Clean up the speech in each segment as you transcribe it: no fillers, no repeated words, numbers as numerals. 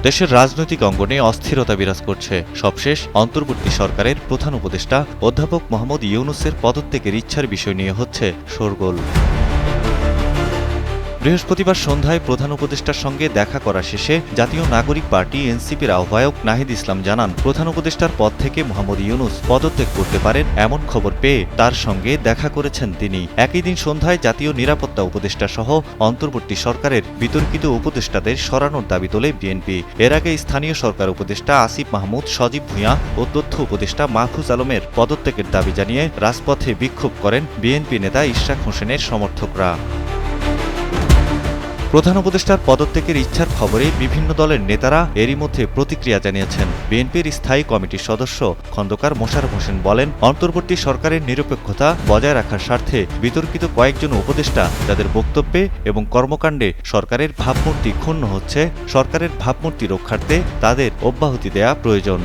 দেশের রাজনৈতিক অঙ্গনে অস্থিরতা বিরাজ করছে। সবশেষ অন্তর্বর্তী সরকারের প্রধান উপদেষ্টা অধ্যাপক মোহাম্মদ ইউনূসের পদত্যাগের ইচ্ছার বিষয় নিয়ে হচ্ছে শোরগোল। বৃহস্পতিবার সন্ধ্যায় প্রধান উপদেষ্টার সঙ্গে দেখা করা শেষে জাতীয় নাগরিক পার্টি এনসিপির আহ্বায়ক নাহিদ ইসলাম জানান, প্রধান উপদেষ্টার পদ থেকে মোহাম্মদ ইউনূস পদত্যাগ করতে পারেন এমন খবর পেয়ে তার সঙ্গে দেখা করেছেন তিনি। একই দিন সন্ধ্যায় জাতীয় নিরাপত্তা উপদেষ্টা সহ অন্তর্বর্তী সরকারের বিতর্কিত উপদেষ্টাদের সরানোর দাবি তোলে বিএনপি। এর আগে স্থানীয় সরকার উপদেষ্টা আসিফ মাহমুদ, সজীব ভূঁইয়া ও তথ্য উপদেষ্টা মাহফুজ আলমের পদত্যাগের দাবি জানিয়ে রাজপথে বিক্ষোভ করেন বিএনপি নেতা ইশরাক হোসেনের সমর্থকরা। প্রধান উপদেষ্টার পদত্যাগের ইচ্ছার খবরে বিভিন্ন দলের নেতারা এরই মধ্যে প্রতিক্রিয়া জানিয়েছেন। বিএনপির স্থায়ী কমিটির সদস্য খন্দকার মোশাররফ হোসেন বলেন, অন্তর্বর্তী সরকারের নিরপেক্ষতা বজায় রাখার স্বার্থে বিতর্কিত কয়েকজন উপদেষ্টা তাদের বক্তব্যে এবং কর্মকাণ্ডে সরকারের ভাবমূর্তি ক্ষুণ্ণ হচ্ছে। সরকারের ভাবমূর্তি রক্ষার্থে তাদের অব্যাহতি দেয়া প্রয়োজন।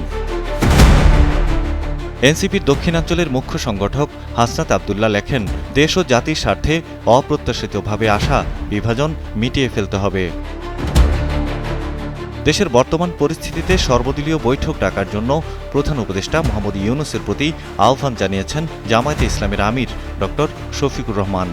এনসিপির দক্ষিণাঞ্চলের মুখ্য সংগঠক হাসনাত আবদুল্লাহ লেখেন, দেশ ও জাতির স্বার্থে অপ্রত্যাশিতভাবে আসা বিভাজন মিটিয়ে ফেলতে হবে। দেশের বর্তমান পরিস্থিতিতে সর্বদলীয় বৈঠক ডাকার জন্য প্রধান উপদেষ্টা মোহাম্মদ ইউনূসের প্রতি আহ্বান জানিয়েছেন জামায়াতে ইসলামের আমির ড. শফিকুর রহমান।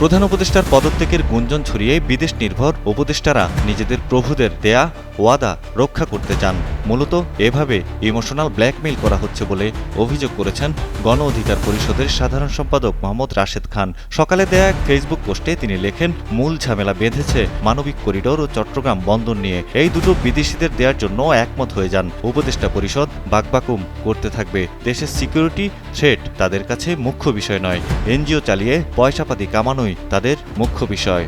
প্রধান উপদেষ্টার পদত্যাগের গুঞ্জন ছড়িয়ে বিদেশ নির্ভর উপদেষ্টারা নিজেদের প্রভুদের দেয়া ওয়াদা রক্ষা করতে চান। মূলত এভাবে ইমোশনাল ব্ল্যাকমেইল করা হচ্ছে বলে অভিযোগ করেছেন গণ অধিকার পরিষদের সাধারণ সম্পাদক মোহাম্মদ রাশেদ খান। সকালে দেয়া এক ফেসবুক পোস্টে তিনি লেখেন, মূল ঝামেলা বেঁধেছে মানবিক করিডোর ও চট্টগ্রাম বন্দর নিয়ে। এই দুটো বিদেশিদের দেওয়ার জন্য একমত হয়ে যান। উপদেষ্টা পরিষদ বাকবাকুম করতে থাকবে। দেশের সিকিউরিটি থ্রেট তাদের কাছে মুখ্য বিষয় নয়। এনজিও চালিয়ে পয়সাপাতি কামানোই তাদের মুখ্য বিষয়।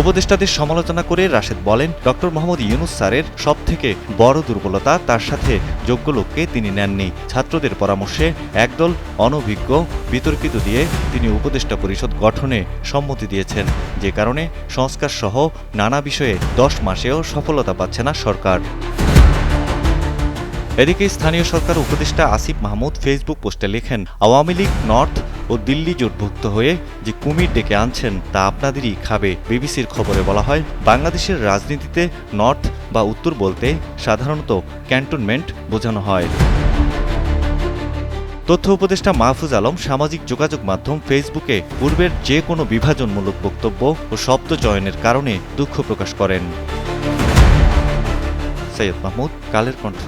উপদেষ্টাদের সমালোচনা করে রাশেদ বলেন, ড. মোহাম্মদ ইউনূস স্যারের সবথেকে বড় দুর্বলতা তার সাথে যোগ্য লোককে তিনি নেননি। ছাত্রদের পরামর্শে একদল অনভিজ্ঞ বিতর্কিত দিয়ে তিনি উপদেষ্টা পরিষদ গঠনে সম্মতি দিয়েছেন, যে কারণে সংস্কারসহ নানা বিষয়ে 10 মাসেও সফলতা পাচ্ছে না সরকার। এদিকে স্থানীয় সরকার উপদেষ্টা আসিফ মাহমুদ ফেসবুক পোস্টে লেখেন, আওয়ামী লীগ নর্থ ও দিল্লি জোটভুক্ত হয়ে যে কুমির ডেকে আনছেন তা আপনাদেরই খাবে। বিবিসির খবরে বলা হয়, বাংলাদেশের রাজনীতিতে নর্থ বা উত্তর বলতে সাধারণত ক্যান্টনমেন্ট বোঝানো হয়। তথ্য উপদেষ্টা মাহফুজ আলম সামাজিক যোগাযোগ মাধ্যম ফেসবুকে পূর্বের যে কোনো বিভাজনমূলক বক্তব্য ও শব্দ চয়নের কারণে দুঃখ প্রকাশ করেন। সৈয়দ মাহমুদ, কালের কণ্ঠ।